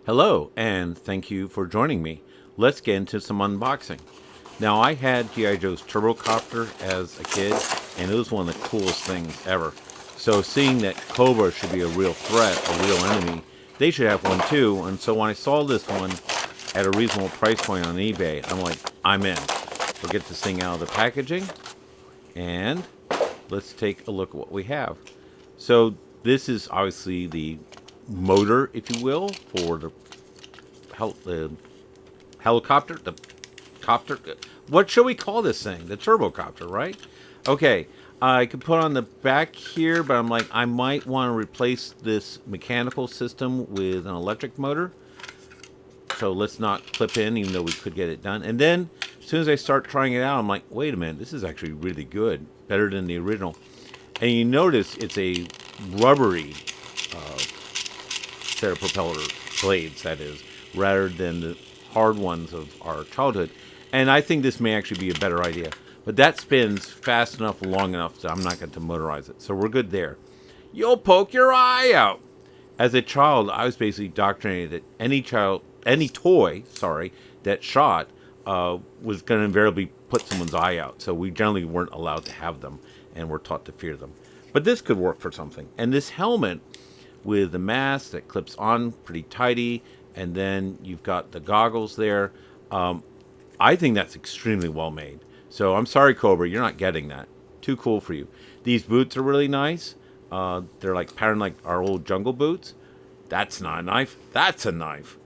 Hello, and thank you for joining me. Let's get into some unboxing. Now, I had G.I. Joe's Turbocopter as a kid, and it was one of the coolest things ever. So, seeing that Cobra should be a real threat, a real enemy, they should have one too. And so, when I saw this one at a reasonable price point on eBay, I'm like, I'm in. We'll get this thing out of the packaging, and let's take a look at what we have. So, this is obviously the motor, if you will, for the helicopter, the copter. What should we call this thing? The turbocopter, right? Okay, I could put on the back here, but I'm like, I might want to replace this mechanical system with an electric motor. So let's not clip in, even though we could get it done. And then, as soon as I start trying it out, I'm like, wait a minute, this is actually really good, better than the original. And you notice it's a rubbery set of propeller blades, that is, rather than the hard ones of our childhood. And I think this may actually be a better idea. But that spins fast enough, long enough, that I'm not going to motorize it. So we're good there. You'll poke your eye out. As a child, I was basically indoctrinated that any toy, that shot was going to invariably put someone's eye out. So we generally weren't allowed to have them, and were taught to fear them. But this could work for something. And this helmet with the mask that clips on pretty tighty, and then you've got the goggles there. I think that's extremely well made. So I'm sorry, Cobra, you're not getting that. Too cool for you. These boots are really nice. They're like patterned like our old jungle boots. That's not a knife. That's a knife.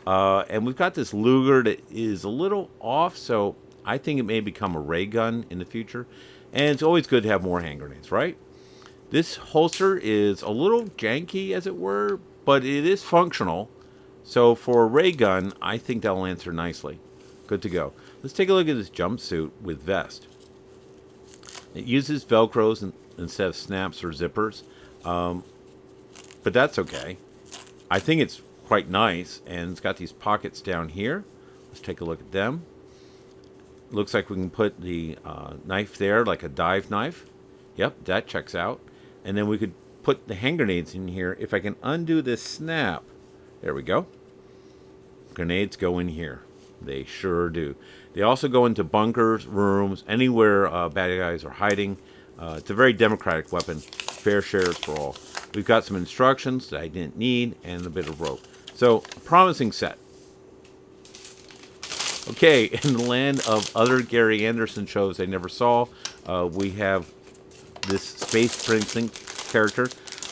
And we've got this Luger that is a little off, so I think it may become a ray gun in the future. And it's always good to have more hand grenades, right? This holster is a little janky, as it were, but it is functional. So for a ray gun, I think that'll answer nicely. Good to go. Let's take a look at this jumpsuit with vest. It uses Velcros instead of snaps or zippers, but that's okay. I think it's quite nice, and it's got these pockets down here. Let's take a look at them. Looks like we can put the knife there, like a dive knife. Yep, that checks out. And then we could put the hand grenades in here. If I can undo this snap, there we go. Grenades go in here. They sure do. They also go into bunkers, rooms, anywhere bad guys are hiding. It's a very democratic weapon. Fair shares for all. We've got some instructions that I didn't need and a bit of rope. So, a promising set. Okay, in the land of other Gary Anderson shows I never saw, we have this Space Prince character.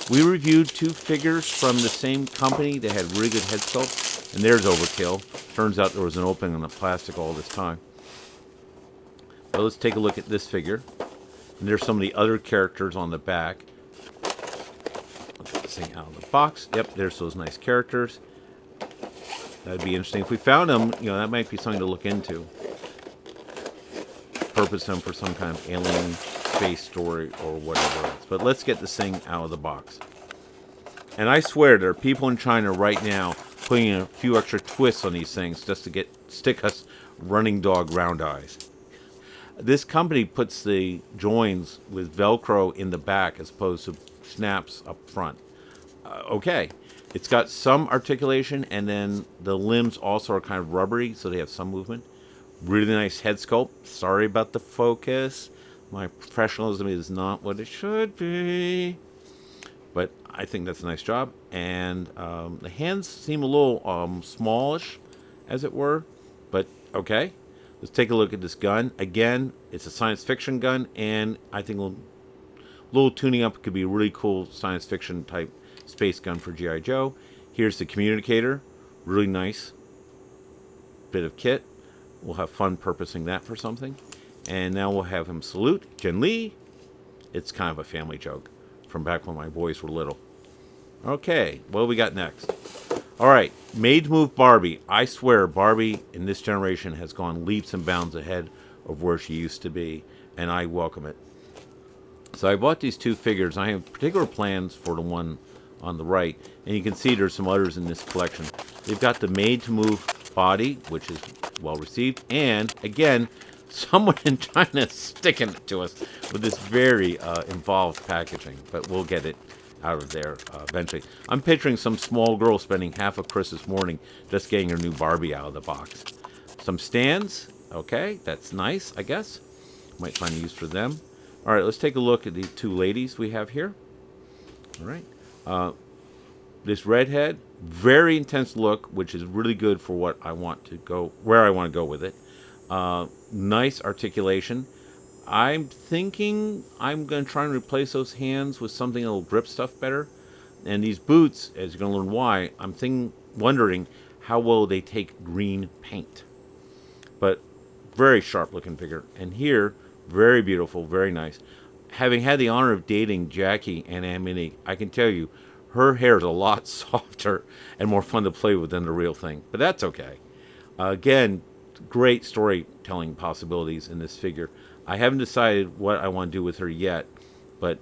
We reviewed two figures from the same company that had really good head sculpt, and there's overkill. Turns out there was an opening on the plastic all this time. But let's take a look at this figure. And there's some of the other characters on the back. Let's get this thing out of the box. Yep, there's those nice characters. That'd be interesting. If we found them, that might be something to look into. Purpose them for some kind of alien space story or whatever else. But let's get this thing out of the box. And I swear there are people in China right now putting a few extra twists on these things just to stick us running dog round eyes. This company puts the joins with Velcro in the back as opposed to snaps up front. Okay. It's got some articulation, and then the limbs also are kind of rubbery, so they have some movement. Really nice head sculpt. Sorry about the focus. My professionalism is not what it should be. But I think that's a nice job. And the hands seem a little smallish, as it were. But okay. Let's take a look at this gun. Again, it's a science fiction gun, and I think a little tuning up could be a really cool science fiction type space gun for G.I. Joe. Here's the communicator. Really nice bit of kit. We'll have fun purposing that for something. And now we'll have him salute Jen Lee. It's kind of a family joke from back when my boys were little. Okay, what do we got next? All right, Made to Move Barbie. I swear Barbie in this generation has gone leaps and bounds ahead of where she used to be, and I welcome it. So I bought these two figures. I have particular plans for the one on the right, and you can see there's some others in this collection. They've got the Made to Move body, which is well received, and again, someone in China is sticking it to us with this very involved packaging, but we'll get it out of there eventually. I'm picturing some small girl spending half of Christmas morning just getting her new Barbie out of the box. Some stands. Okay, that's nice, I guess. Might find a use for them. All right, let's take a look at the two ladies we have here. All right. This redhead, very intense look, which is really good for what I want to go, where I want to go with it. Nice articulation. I'm thinking I'm going to try and replace those hands with something that'll grip stuff better. And these boots, as you're going to learn why, wondering how well they take green paint. But very sharp looking figure. And here, very beautiful, very nice. Having had the honor of dating Jackie and Amity, I can tell you, her hair is a lot softer and more fun to play with than the real thing. But that's okay. Again, great storytelling possibilities in this figure. I haven't decided what I want to do with her yet, but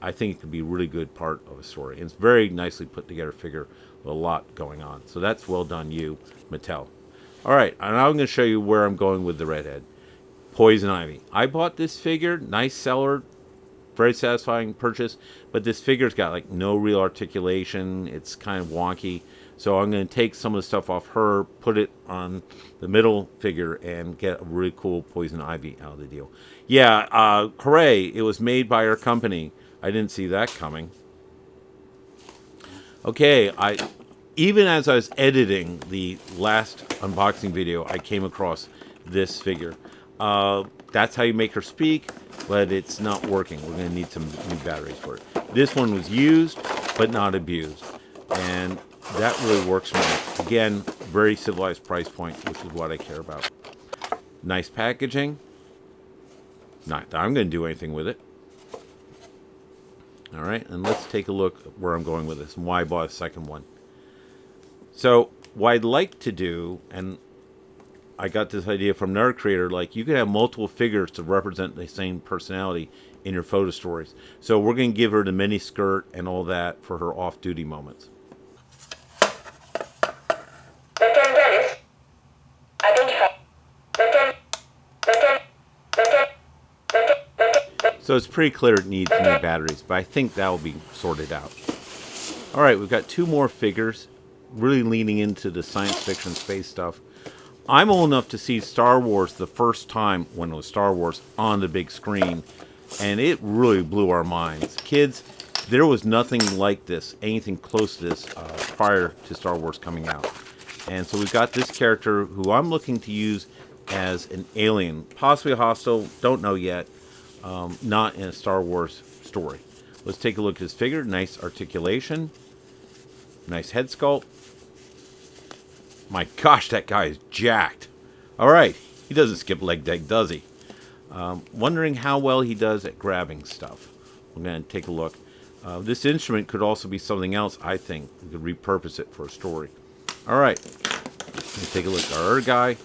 I think it could be a really good part of a story. And it's very nicely put together figure with a lot going on. So that's well done, you, Mattel. All right, and now I'm going to show you where I'm going with the redhead. Poison Ivy. I bought this figure, nice seller, very satisfying purchase, but this figure's got like no real articulation. It's kind of wonky. So I'm going to take some of the stuff off her, put it on the middle figure, and get a really cool Poison Ivy out of the deal. Yeah, hooray, it was made by our company. I didn't see that coming. Okay, even as I was editing the last unboxing video, I came across this figure. That's how you make her speak, but it's not working. We're going to need some new batteries for it. This one was used, but not abused. And that really works for me. Again, very civilized price point, which is what I care about. Nice packaging. Not that I'm going to do anything with it. All right, and let's take a look at where I'm going with this and why I bought a second one. So what I'd like to do, and I got this idea from another creator, like you could have multiple figures to represent the same personality in your photo stories. So we're going to give her the mini skirt and all that for her off-duty moments. So it's pretty clear it needs new batteries, but I think that will be sorted out. All right, we've got two more figures, really leaning into the science fiction space stuff. I'm old enough to see Star Wars the first time when it was Star Wars on the big screen, and it really blew our minds. Kids, there was nothing like this, anything close to this prior to Star Wars coming out. And so we've got this character who I'm looking to use as an alien, possibly hostile, don't know yet, not in a Star Wars story. Let's take a look at his figure. Nice articulation, nice head sculpt. My gosh, that guy is jacked. All right, he doesn't skip leg day, does he? Wondering how well he does at grabbing stuff. We're going to take a look. This instrument could also be something else, I think. We could repurpose it for a story. All right, let's take a look at our other guy.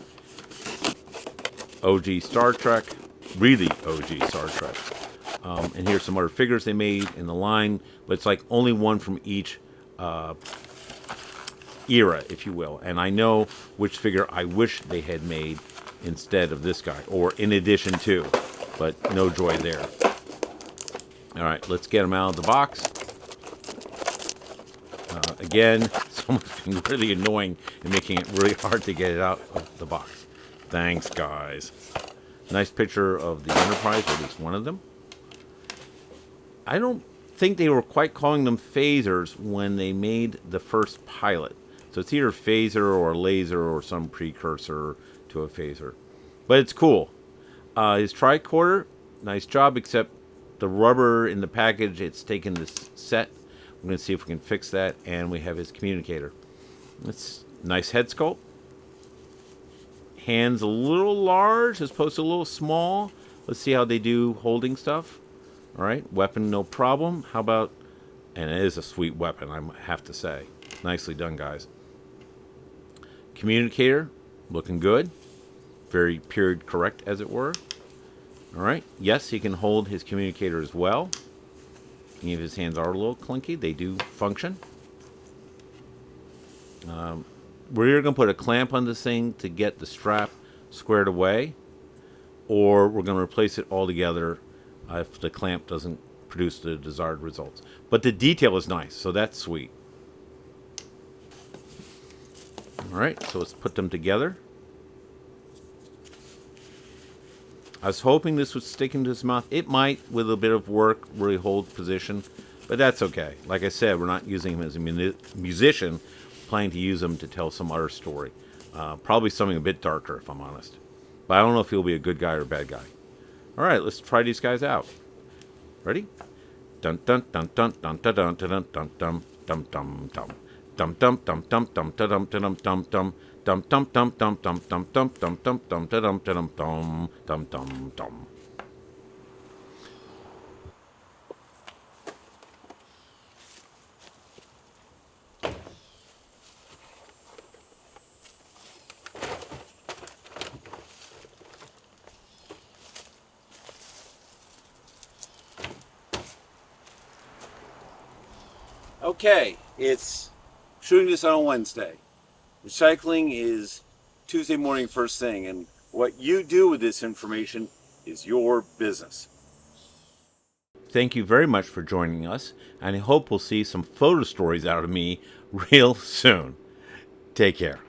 OG Star Trek. Really OG Star Trek. And here's some other figures they made in the line, but it's like only one from each era, if you will. And I know which figure I wish they had made instead of this guy, or in addition to, but no joy there. All right, let's get him out of the box. Again, someone's been really annoying and making it really hard to get it out of the box. Thanks, guys. Nice picture of the Enterprise, or at least one of them. I don't think they were quite calling them phasers when they made the first pilot. So it's either phaser or laser or some precursor to a phaser. But it's cool. His tricorder, nice job, except the rubber in the package, it's taken this set. I'm going to see if we can fix that. And we have his communicator. It's nice head sculpt. Hands a little large as opposed to a little small. Let's see how they do holding stuff. All right, weapon, no problem. How about, and it is a sweet weapon, I have to say. Nicely done, guys. Communicator, looking good. Very period correct, as it were. All right, yes, he can hold his communicator as well. Any of his hands are a little clunky. They do function. We're going to put a clamp on this thing to get the strap squared away, or we're going to replace it altogether if the clamp doesn't produce the desired results. But the detail is nice, so that's sweet. All right, so let's put them together. I was hoping this would stick into his mouth. It might, with a bit of work, really hold position, but that's okay. Like I said, we're not using him as a musician, planning to use him to tell some other story. Probably something a bit darker, if I'm honest. But I don't know if he'll be a good guy or a bad guy. All right, let's try these guys out. Ready? Dun dun dun dun dun dun dun dun dun dun dum dum dum dum dum dum dum dum dum dum dum dum. Dum dum dum dum dum dum dum dum dum dum dum dum dum dum dum dum. Okay, it's shooting this on a Wednesday. Recycling is Tuesday morning first thing, and what you do with this information is your business. Thank you very much for joining us, and I hope we'll see some photo stories out of me real soon. Take care.